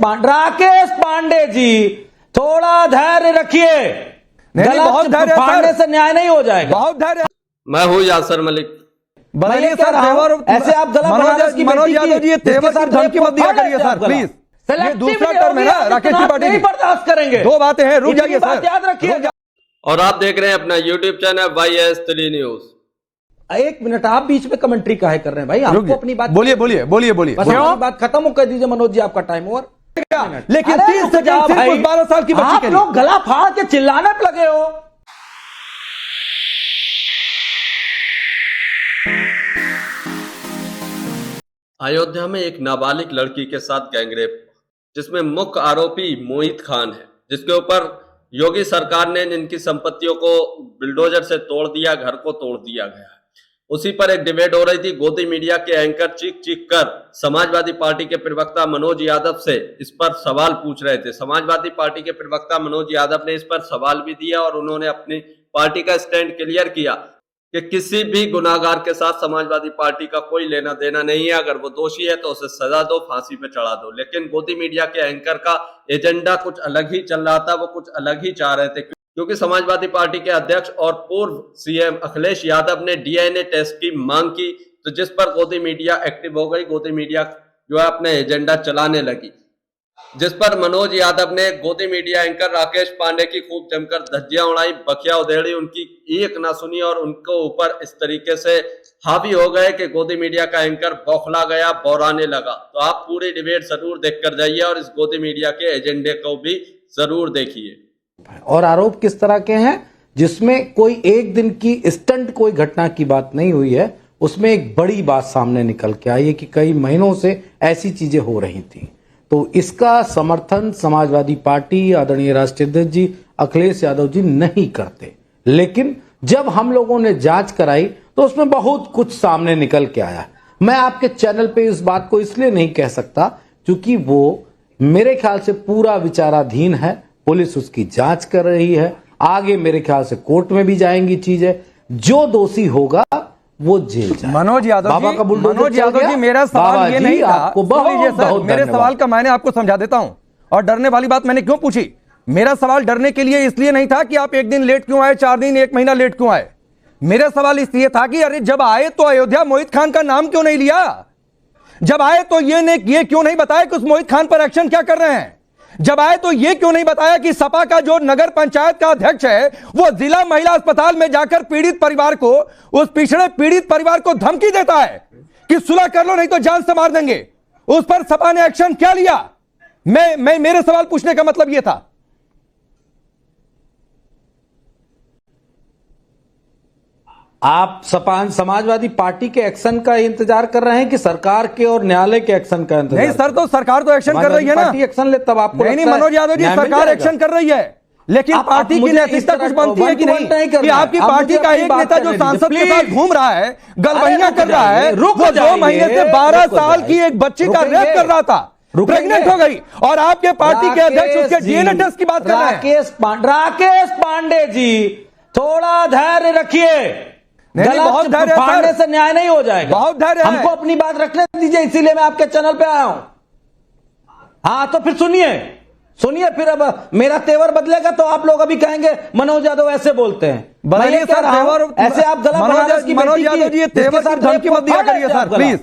राकेश पांडे जी, थोड़ा धैर्य रखिए। बहुत धैर्य फाड़ने से न्याय नहीं हो जाएगा। बहुत धैर्य। मैं हूँ यासर मलिक। बताइए सर, तेवर ऐसे आप मनोज यादव जी, तेवर की धमकी मत दिया करिए सर, प्लीज। ये दूसरा टर्म है ना राकेश त्रिपाठी जी, बर्दाश्त करेंगे। दो बातें हैं, रुक जाइए सर, याद रखिए। और आप देख रहे हैं अपना यूट्यूब चैनल YS3 न्यूज। एक मिनट, आप बीच में कमेंट्री काहे कर रहे हैं भाई? आपको अपनी बात बोलिए बोलिए बोलिए बोलिए। बात खत्म हो, कह दीजिए मनोज जी, आपका टाइम ओवर। लेकिन 3 सेकंड सिर्फ उस 12 साल की बच्ची के लिए। आप लोग गला फाड़ के चिल्लाने पे लगे हो। अयोध्या में एक नाबालिग लड़की के साथ गैंगरेप, जिसमें मुख्य आरोपी मोहित खान है, जिसके ऊपर योगी सरकार ने जिनकी संपत्तियों को बिल्डोजर से तोड़ दिया, घर को तोड़ दिया गया। उसी पर एक डिबेट हो रही थी। गोदी मीडिया के एंकर चीख चीख कर समाजवादी पार्टी के प्रवक्ता मनोज यादव से इस पर सवाल पूछ रहे थे। समाजवादी पार्टी के प्रवक्ता मनोज यादव ने इस पर सवाल भी दिया और उन्होंने अपनी पार्टी का स्टैंड क्लियर किया कि किसी भी गुनाहगार के साथ समाजवादी पार्टी का कोई लेना देना नहीं है। अगर वो दोषी है तो उसे सजा दो, फांसी पे चढ़ा दो। लेकिन गोदी मीडिया के एंकर का एजेंडा कुछ अलग ही चल रहा था, वो कुछ अलग ही चाह रहे थे, क्योंकि समाजवादी पार्टी के अध्यक्ष और पूर्व सीएम अखिलेश यादव ने डीएनए टेस्ट की मांग की, तो जिस पर गोदी मीडिया एक्टिव हो गई। गोदी मीडिया जो है अपने एजेंडा चलाने लगी, जिस पर मनोज यादव ने गोदी मीडिया एंकर राकेश पांडे की खूब जमकर धज्जियां उड़ाई, बखिया उधेड़ी, उनकी एक ना सुनी और उनको ऊपर इस तरीके से हावी हो गए कि गोदी मीडिया का एंकर बौखला गया, बौराने लगा। तो आप पूरी डिबेट जरूर देख कर जाइए और इस गोदी मीडिया के एजेंडे को भी जरूर देखिए। और आरोप किस तरह के हैं, जिसमें कोई एक दिन की स्टंट कोई घटना की बात नहीं हुई है, उसमें एक बड़ी बात सामने निकल के आई है कि कई महीनों से ऐसी चीजें हो रही थी। तो इसका समर्थन समाजवादी पार्टी, आदरणीय राष्ट्रीय अध्यक्ष जी अखिलेश यादव जी नहीं करते। लेकिन जब हम लोगों ने जांच कराई तो उसमें बहुत कुछ सामने निकल के आया। मैं आपके चैनल पे इस बात को इसलिए नहीं कह सकता क्योंकि वो मेरे ख्याल से पूरा विचाराधीन है, पुलिस उसकी जांच कर रही है, आगे मेरे ख्याल से कोर्ट में भी जाएंगी चीजें, जो दोषी होगा वो जेल जाए। मनोज यादव जी, मेरा सवाल ये नहीं था। आपको बहुत मेरे सवाल का मैंने आपको समझा देता हूं। और डरने वाली बात मैंने क्यों पूछी? मेरा सवाल डरने के लिए इसलिए नहीं था कि आप एक दिन लेट क्यों आए, 4 दिन, 1 महीना लेट क्यों आए। मेरा सवाल इसलिए था कि अरे जब आए तो अयोध्या मोहित खान का नाम क्यों नहीं लिया? जब आए तो ये क्यों नहीं बताया कि उस मोहित खान पर एक्शन क्या कर रहे हैं? जब आए तो यह क्यों नहीं बताया कि सपा का जो नगर पंचायत का अध्यक्ष है वो जिला महिला अस्पताल में जाकर पीड़ित परिवार को, उस पिछड़े पीड़ित परिवार को धमकी देता है कि सुलह कर लो नहीं तो जान से मार देंगे। उस पर सपा ने एक्शन क्या लिया? मेरे सवाल पूछने का मतलब यह था। आप समाजवादी पार्टी के एक्शन का इंतजार कर रहे हैं कि सरकार के और न्यायालय के एक्शन का इंतजार? नहीं सर, तो सरकार तो एक्शन कर रही है ना। पार्टी एक्शन ले तब आपको नहीं मनोज यादव जी, सरकार एक्शन कर रही है, लेकिन पार्टी की नैतिकता कुछ बनती है कि नहीं कि आपकी पार्टी का एक नेता जो सांसद के साथ घूम रहा है, गलबहियां कर रहा है, वो 2 महीने से 12 साल की एक बच्ची का रेप कर रहा था, प्रेग्नेंट हो गई, और आपके पार्टी के अध्यक्ष उसके डीएनए टेस्ट की बात कर रहे हैं। राकेश पांडे जी, थोड़ा धैर्य रखिए। बहुत धैर्य, फाड़ने से न्याय नहीं हो जाएगा। बहुत धैर्य, हमको अपनी बात रखने दीजिए, इसीलिए मैं आपके चैनल पे आया हूं। हाँ तो फिर सुनिए, फिर अब मेरा तेवर बदलेगा तो आप लोग अभी कहेंगे मनोज यादव ऐसे बोलते हैं। बताइए सर, तेवर ऐसे आप मनोज यादव जी, तेवर की धमकी मत दिया करिए सर, प्लीज।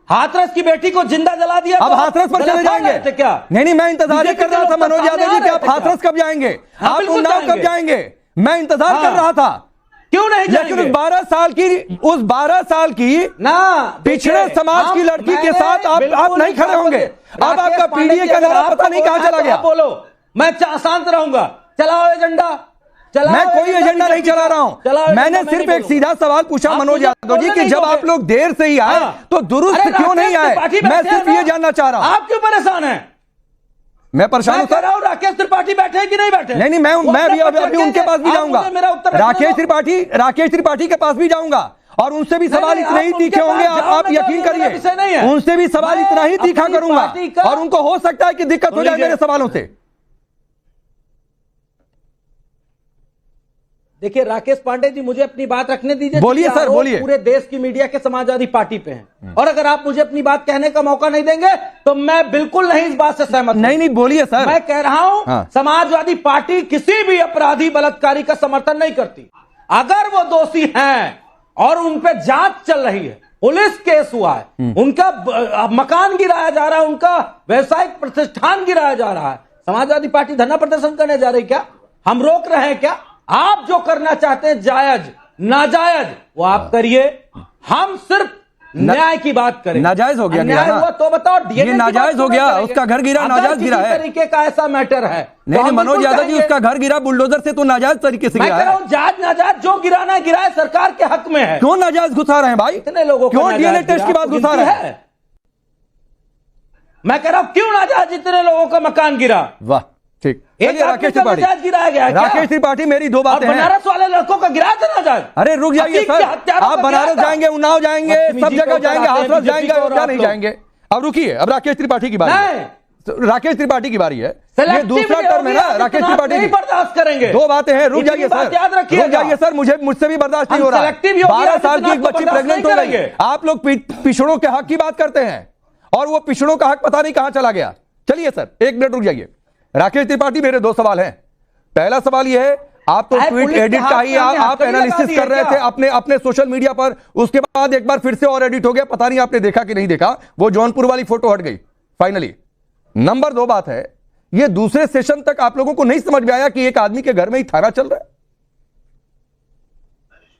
हाथरस की बेटी को जिंदा जला दिया, अब हाथरस पर चले जाएंगे क्या? नहीं, मैं इंतजार ही कर रहा था मनोज यादव जी कि आप हाथरस कब जाएंगे, आप उन्नाव कब जाएंगे, मैं इंतजार कर रहा था। क्यों नहीं जाएंगे? लेकिन उस 12 साल की ना पिछड़े समाज की लड़की के साथ आप नहीं खड़े होंगे। अब आपका पीडीए का नारा पता नहीं कहां चला गया। बोलो, मैं शांत रहूंगा। चलाओ एजेंडा। मैं कोई एजेंडा नहीं चला रहा हूं। मैंने सिर्फ एक सीधा सवाल पूछा मनोज यादव जी कि जब आप लोग देर से ही आए तो दुरुस्त क्यों नहीं आए? मैं सिर्फ ये जानना चाह रहा हूं। आप क्यों परेशान हैं? मैं परेशान हूं सर। राकेश त्रिपाठी बैठे हैं कि नहीं बैठे? नहीं, मैं अभी उनके पास भी जाऊंगा। राकेश त्रिपाठी के पास भी जाऊंगा और उनसे भी सवाल इतने ही तीखे होंगे, आप यकीन करिए, उनसे भी सवाल इतना ही तीखा करूंगा और उनको हो सकता है कि दिक्कत हो जाए मेरे सवालों से। देखिए राकेश पांडे जी, मुझे अपनी बात रखने दीजिए। बोलिए सर, बोलिए। पूरे देश की मीडिया के समाजवादी पार्टी पे हैं, और अगर आप मुझे अपनी बात कहने का मौका नहीं देंगे तो मैं बिल्कुल नहीं इस बात से सहमत हूं। नहीं बोलिए सर। मैं कह रहा हूं समाजवादी पार्टी किसी भी अपराधी बलात्कारी का समर्थन नहीं करती। अगर वो दोषी हैं और उन पे जांच चल रही है, पुलिस केस हुआ है, उनका मकान गिराया जा रहा है, उनका व्यवसायिक प्रतिष्ठान गिराया जा रहा है, समाजवादी पार्टी धरना प्रदर्शन करने जा रही क्या? हम रोक रहे हैं क्या? आप जो करना चाहते हैं जायज नाजायज वो आप करिए, हम सिर्फ न्याय की बात करें। नाजायज हो गया, न्याय हुआ तो बताओ। ये नाजायज हो गया, उसका घर गिरा, नाजायज गिरा है। तरीके का ऐसा मैटर है नहीं, मनोज यादव जी, उसका घर गिरा बुलडोजर से, तो नाजायज तरीके से गिरा है। जायज नाजायज जो गिराना गिरा है, सरकार के हक में है। क्यों नाजायज घुसा रहे हैं भाई? इतने लोगों क्यों डीएनए टेस्ट की बात घुसा रहे हैं? मैं कह रहा हूं क्यों नाजायज इतने लोगों का मकान गिरा? वाह, ठीक। राकेश त्रिपाठी गिराया गया। राकेश त्रिपाठी, मेरी दो बातें हैं। बनारस वाले लड़कों का गिराया था नाजायज। अरे रुक जाइए सर, आप बनारस जाएंगे, उन्नाव जाएंगे, सब जगह जाएंगे, हाथरस जाएंगे, क्या नहीं जाएंगे? अब रुकिए, अब राकेश त्रिपाठी की बारी है। राकेश त्रिपाठी की बारी है, ये दूसरा टर्म है ना राकेश त्रिपाठी की। बर्दाश्त करेंगे। दो बातें हैं, रुक जाइए सर, रुक जाइए सर, मुझसे भी बर्दाश्त नहीं हो रहा। 12 साल की एक बच्ची प्रेग्नेंट हो गई है, आप लोग पिछड़ों के हक की बात करते हैं, और वो पिछड़ों का हक पता नहीं कहां चला गया। चलिए सर, एक मिनट रुक जाइए। राकेश त्रिपाठी, मेरे दो सवाल हैं। पहला सवाल यह है, आप तो ट्वीट एडिट का ही आप एनालिसिस कर रहे थे अपने सोशल मीडिया पर, उसके बाद एक बार फिर से और एडिट हो गया, पता नहीं आपने देखा कि नहीं देखा, वो जौनपुर वाली फोटो हट गई फाइनली। नंबर 2 बात है, ये दूसरे सेशन तक आप लोगों को नहीं समझ में आया कि एक आदमी के घर में ही थाना चल रहा है?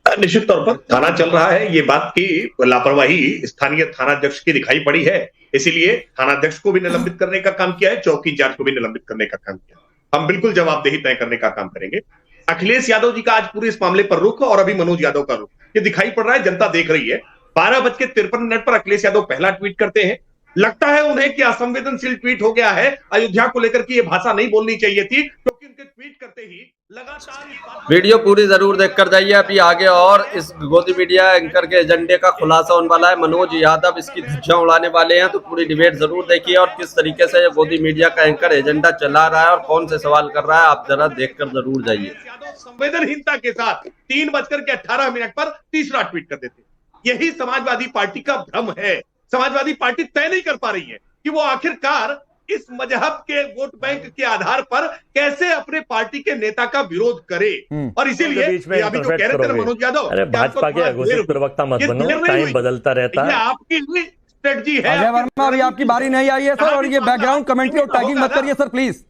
निश्चित तौर पर थाना चल रहा है, ये बात की लापरवाही स्थानीय थानाध्यक्ष की दिखाई पड़ी है, इसीलिए थानाध्यक्ष को भी निलंबित करने का काम किया है, चौकी इंचार्ज को भी निलंबित करने का काम किया। हम बिल्कुल जवाबदेही तय करने का काम करेंगे। अखिलेश यादव जी का आज पूरे इस मामले पर रुख, और अभी मनोज यादव का रुख, ये दिखाई पड़ रहा है, जनता देख रही है। 12:53 पर अखिलेश यादव पहला ट्वीट करते हैं। लगता है उन्हें कि असंवेदनशील ट्वीट हो गया है, अयोध्या को लेकर की ये भाषा नहीं बोलनी चाहिए थी, क्योंकि उनके ट्वीट करते ही लगातार। वीडियो पूरी जरूर देखकर जाइए अभी आगे, और इस गोदी मीडिया एंकर के एजेंडे का खुलासा होने वाला है। मनोज यादव इसकी धज्जियां उड़ाने वाले हैं, तो पूरी डिबेट जरूर देखिए, और किस तरीके से ये गोदी मीडिया का एंकर एजेंडा चला रहा है और कौन से सवाल कर रहा है, आप जरा देखकर जरूर जाइए। संवेदनहीनता के साथ 3:18 पर तीसरा ट्वीट कर देते। यही समाजवादी पार्टी का भ्रम है। समाजवादी पार्टी तय नहीं कर पा रही है कि वो आखिरकार इस मजहब के वोट बैंक के आधार पर कैसे अपने पार्टी के नेता का विरोद करे, और इसीलिए अभी जो कह रहे थे मनोज यादव, अरे भाजपा के घोषित प्रवक्ता मत बनो, टाइम बदलता रहता है, आपकी स्ट्रेटजी है। अजय वर्मा, अभी आपकी बारी नहीं आई है सर, और ये बैकग्राउंड कमेंट्री और टैगिंग मत करिए सर प्लीज,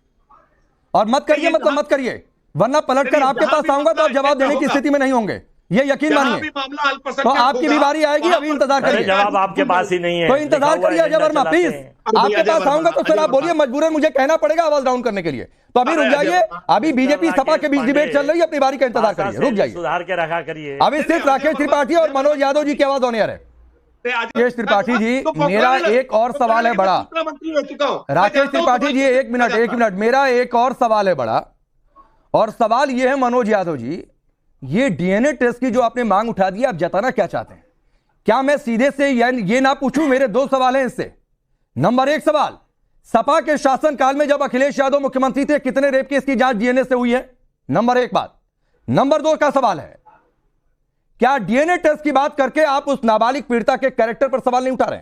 और मत करिए, मतलब मत करिए, वरना पलटकर आपके पास आऊंगा तो आप जवाब देने की स्थिति में नहीं होंगे, ये यकीन मानिए। तो आपकी भी बारी आएगी, अभी इंतजार करिए। जवाब आपके पास ही नहीं है, तो इंतजार करिए अजय वर्मा प्लीज, आपके पास आऊंगा तो फिर आप बोलिए, मजबूरन मुझे कहना पड़ेगा आवाज डाउन करने के लिए। तो अभी रुक जाइए, अभी बीजेपी सपा के बीच डिबेट चल रही है, अपनी बारी का इंतजार करिए, रुक जाइए, सुधार के रखा करिए। अभी सिर्फ राकेश त्रिपाठी और मनोज यादव जी की आवाज ऑन एयर है। राकेश त्रिपाठी जी, मेरा एक और सवाल है बड़ा। राकेश त्रिपाठी जी, एक मिनट, मेरा एक और सवाल है बड़ा, और सवाल यह है मनोज यादव जी, ये डीएनए टेस्ट की जो आपने मांग उठा दी, आप जताना क्या चाहते हैं? क्या मैं सीधे से ये ना पूछूं? मेरे 2 सवाल हैं इससे। नंबर 1 सवाल, सपा के शासनकाल में जब अखिलेश यादव मुख्यमंत्री थे, कितने रेप केस की जांच डीएनए से हुई है? नंबर 1 बात। नंबर 2 का सवाल है, क्या डीएनए टेस्ट की बात करके आप उस नाबालिग पीड़िता के कैरेक्टर पर सवाल नहीं उठा रहे?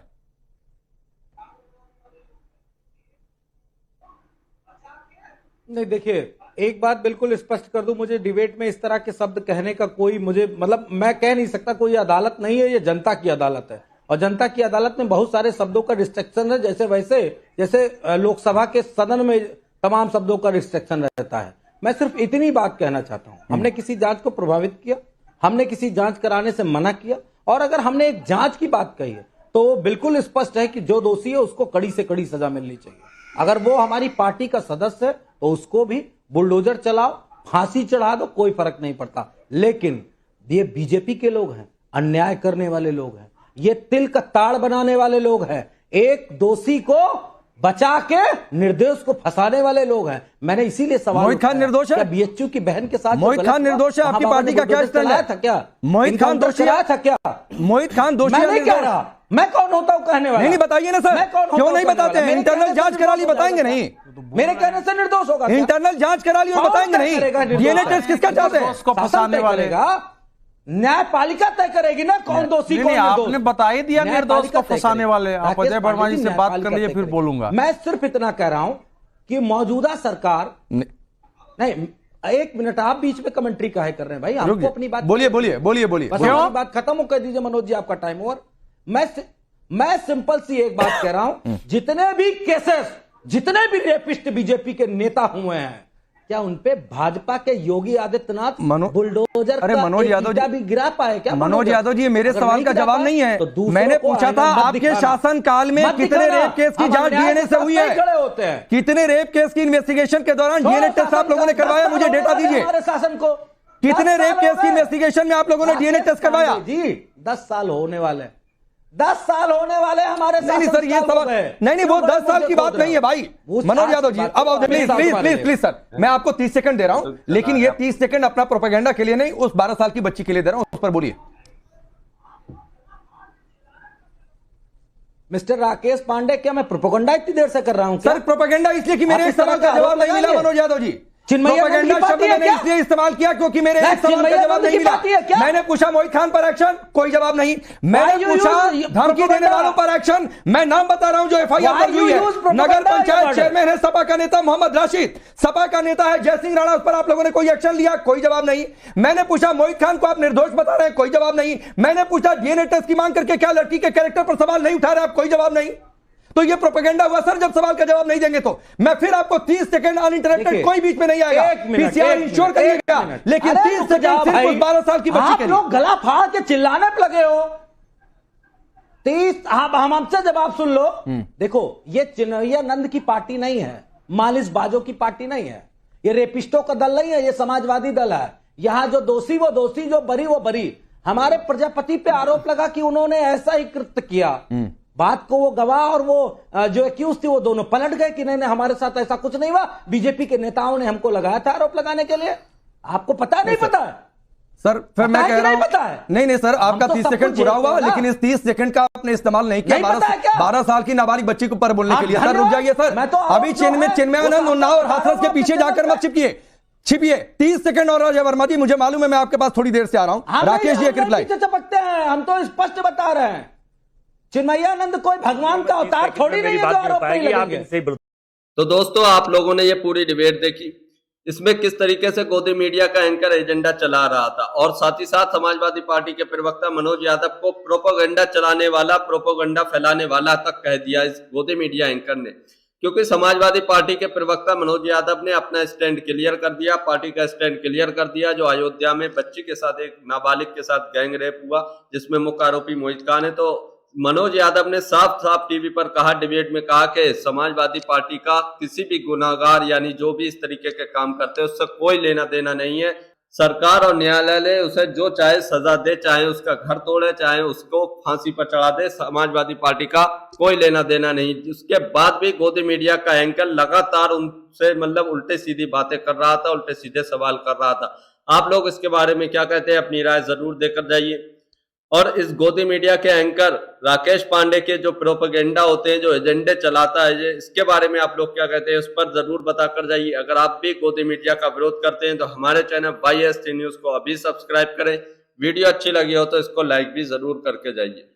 नहीं, देखिए एक बात बिल्कुल स्पष्ट कर दूं, मुझे डिबेट में इस तरह के शब्द कहने का कोई, मुझे मतलब मैं कह नहीं सकता, कोई अदालत नहीं है, ये जनता की अदालत है, और जनता की अदालत में बहुत सारे शब्दों का रिस्ट्रिक्शन है, जैसे लोकसभा के सदन में तमाम शब्दों का रिस्ट्रिक्शन रहता है। मैं सिर्फ इतनी बात कहना चाहता हूं, हमने किसी जांच को प्रभावित किया, हमने किसी जांच कराने से मना किया, और अगर हमने एक जांच की बात कही है तो बिल्कुल स्पष्ट है कि जो दोषी है उसको कड़ी से कड़ी सजा मिलनी चाहिए। अगर वो हमारी पार्टी का सदस्य है तो उसको भी बुलडोजर चलाओ, फांसी चढ़ा दो, कोई फर्क नहीं पड़ता। लेकिन ये बीजेपी के लोग हैं, अन्याय करने वाले लोग हैं, ये तिल का ताड़ बनाने वाले लोग हैं। एक दोषी को बचा के निर्दोष को फंसाने वाले लोग हैं। मैंने इसीलिए सवाल मोहित खान निर्दोष है? बीएचयू की बहन के साथ मोहित खान निर्दोष है? आपकी पार्टी का क्या स्टैंड है? था क्या मोहित खान दोषी था क्या? मोहित खान दोषी मैं है? नहीं कह रहा, मैं कौन होता हूं कहने वाला? नहीं बताइए ना सर, क्यों नहीं बताते हैं? इंटरनल जांच करा ली, बताएंगे नहीं? मेरे कहने से निर्दोष होगा? इंटरनल जांच करा ली और बताएंगे नहीं? डीएनए टेस्ट किसका चाहते हैं? उसको फंसाने वाले न्यायपालिका तय करेगी ना कौन दोषी कौन निर्दोष। आपने बता ही दिया निर्दोष को फंसाने वाले। आप अजय वर्मा जी से बात कर लीजिए, फिर बोलूंगा। मैं सिर्फ इतना कह रहा हूं कि मौजूदा सरकार नहीं, एक मिनट, आप बीच में कमेंट्री काहे कर रहे हैं भाई? हमको अपनी बात बोलिए बोलिए बोलिए बोलिए। बात खत्म हो, कह दीजिए मनोज जी आपका टाइम ओवर। मैं सिंपल सी एक बात कह रहा हूं, जितने भी केसेस, जितने भी रेपिस्ट बीजेपी के नेता हुए हैं, क्या उनपे भाजपा के योगी आदित्यनाथ बुलडोजर अरे मनोज यादव जी भी गिरा पाए क्या? मनोज यादव जी, मेरे सवाल का जवाब नहीं है। तो मैंने पूछा था आपके शासन काल में कितने रेप केस की जांच डीएनए से हुई है? खड़े होते हैं कितने रेप केस की इन्वेस्टिगेशन के दौरान डीएनए टेस्ट आप लोगों ने करवाया? मुझे डेटा दीजिए। हमारे शासन को कितने रेप केस की इन्वेस्टिगेशन में आप लोगों ने डीएनए टेस्ट करवाया? जी 10 साल होने वाले, 10 साल होने वाले हमारे। नहीं सर, ये सवाल नहीं, वो 10 साल की बात नहीं है भाई। मनोज यादव जी, अब आओ please please please please sir, मैं आपको 30 सेकंड दे रहा हूं, लेकिन ये 30 सेकंड अपना प्रोपेगेंडा के लिए नहीं, उस 12 साल की बच्ची के लिए दे रहा हूं, उस पर बोलिए। मिस्टर राकेश पांडे, क्या मैं प्रोपेगेंडा इतनी देर से कर रहा हूं? सर प्रोपेगेंडा इसलिए कि मेरे एक सवाल का जवाब नहीं मिला मनोज यादव जी। प्रोपेगेंडा शब्द मैंने इसलिए इस्तेमाल किया क्योंकि मेरे एक सवाल का जवाब नहीं मिला। मैंने पूछा मोहित खान पर एक्शन, कोई जवाब नहीं। मैंने पूछा धमकी देने वालों पर एक्शन, मैं नाम बता रहा हूं जो एफआईआर दर्ज हुई है। नगर पंचायत चेयरमैन है सपा का नेता मोहम्मद राशिद, सपा का नेता है जयसिंह राणा, उस पर आप लोगों ने कोई एक्शन लिया? कोई जवाब नहीं। मैंने पूछा मोहित खान को आप निर्दोष बता रहे हैं? कोई जवाब नहीं। मैंने पूछा डीएनए टेस्ट की मांग करके क्या लड़की के कैरेक्टर पर सवाल नहीं उठा रहे आप? कोई जवाब नहीं। तो ये प्रोपेगेंडा हुआ सर, जब सवाल का जवाब नहीं देंगे तो मैं फिर आपको 30 सेकंड अनइंटरप्टेड, कोई बीच में नहीं आएगा, पीसीआर इंश्योर करिएगा, लेकिन 30 सेकंड सिर्फ उस 12 साल की बच्ची के लिए। आप लोग गला फाड़ के चिल्लाने पे लगे हो। 30 हम हमसे जवाब सुन लो। देखो, ये चिन्हैया नंद की पार्टी नहीं है, मालिश बाजों की पार्टी नहीं है, ये रेपिस्टों का दल नहीं है, ये समाजवादी दल है। यहां जो दोषी वो दोषी, जो बरी वो बरी। हमारे प्रजापति पे आरोप लगा कि उन्होंने ऐसा ही कृत्य किया, बात को वो गवाह और वो जो एक्यूज थी वो दोनों पलट गए कि नहीं हमारे साथ ऐसा कुछ नहीं हुआ, बीजेपी के नेताओं ने हमको लगाया था आरोप लगाने के लिए। आपको पता नहीं पता है सर? फिर मैं कह रहा हूं नहीं सर, आपका 30 सेकंड पूरा हुआ, लेकिन इस 30 सेकंड का आपने इस्तेमाल नहीं किया 12 साल की नाबालिग बच्ची को पर बोलने के लिए। सर रुक जाइए सर, अभी चिन्मयानंद उन्नाव और हाथरस के पीछे जाकर मत छिपिए। 30 सेकंड और अजय वर्मा जी, मुझे मालूम है मैं आपके पास थोड़ी देर से आ रहा हूं। राकेश जी एक रिप्लाई। चपकते हैं, हम तो स्पष्ट बता रहे हैं, चिन्मयानंद कोई भगवान का अवतार थोड़ी नहीं है जो आरोप नहीं लगेंगे। तो दोस्तों, आप लोगों ने ये पूरी डिबेट देखी, इसमें किस तरीके से गोदी मीडिया का एंकर एजेंडा चला रहा था, और साथ ही साथ समाजवादी पार्टी के प्रवक्ता मनोज यादव को प्रोपेगेंडा चलाने वाला, प्रोपेगेंडा फैलाने वाला तक कह दिया इस गोदी मीडिया एंकर ने। क्योंकि समाजवादी पार्टी के प्रवक्ता मनोज यादव ने अपना स्टैंड क्लियर कर दिया, पार्टी का स्टैंड क्लियर कर दिया, जो अयोध्या में बच्ची के साथ, एक नाबालिग के साथ गैंग रेप हुआ, जिसमें मुख्य आरोपी मोहित खान है। तो मनोज यादव ने साफ साफ टीवी पर कहा, डिबेट में कहा कि समाजवादी पार्टी का किसी भी गुनाहगार, यानी जो भी इस तरीके के काम करते हैं, उससे कोई लेना देना नहीं है। सरकार और न्यायालय उसे जो चाहे सजा दे, चाहे उसका घर तोड़े, चाहे उसको फांसी पर चढ़ा दे, समाजवादी पार्टी का कोई लेना देना नहीं। उसके बाद भी गोदी मीडिया का एंकर लगातार उनसे मतलब उल्टे सीधी बातें कर रहा था, उल्टे सीधे सवाल कर रहा था। आप लोग इसके बारे में क्या कहते हैं? अपनी राय जरूर देकर जाइए। और इस गोदी मीडिया के एंकर राकेश पांडे के जो प्रोपेगेंडा होते हैं, जो एजेंडे चलाता है, इसके बारे में आप लोग क्या कहते हैं, उस पर जरूर बताकर जाइए। अगर आप भी गोदी मीडिया का विरोध करते हैं तो हमारे चैनल YST न्यूज को अभी सब्सक्राइब करें। वीडियो अच्छी लगी हो तो इसको लाइक भी जरूर करके जाइए।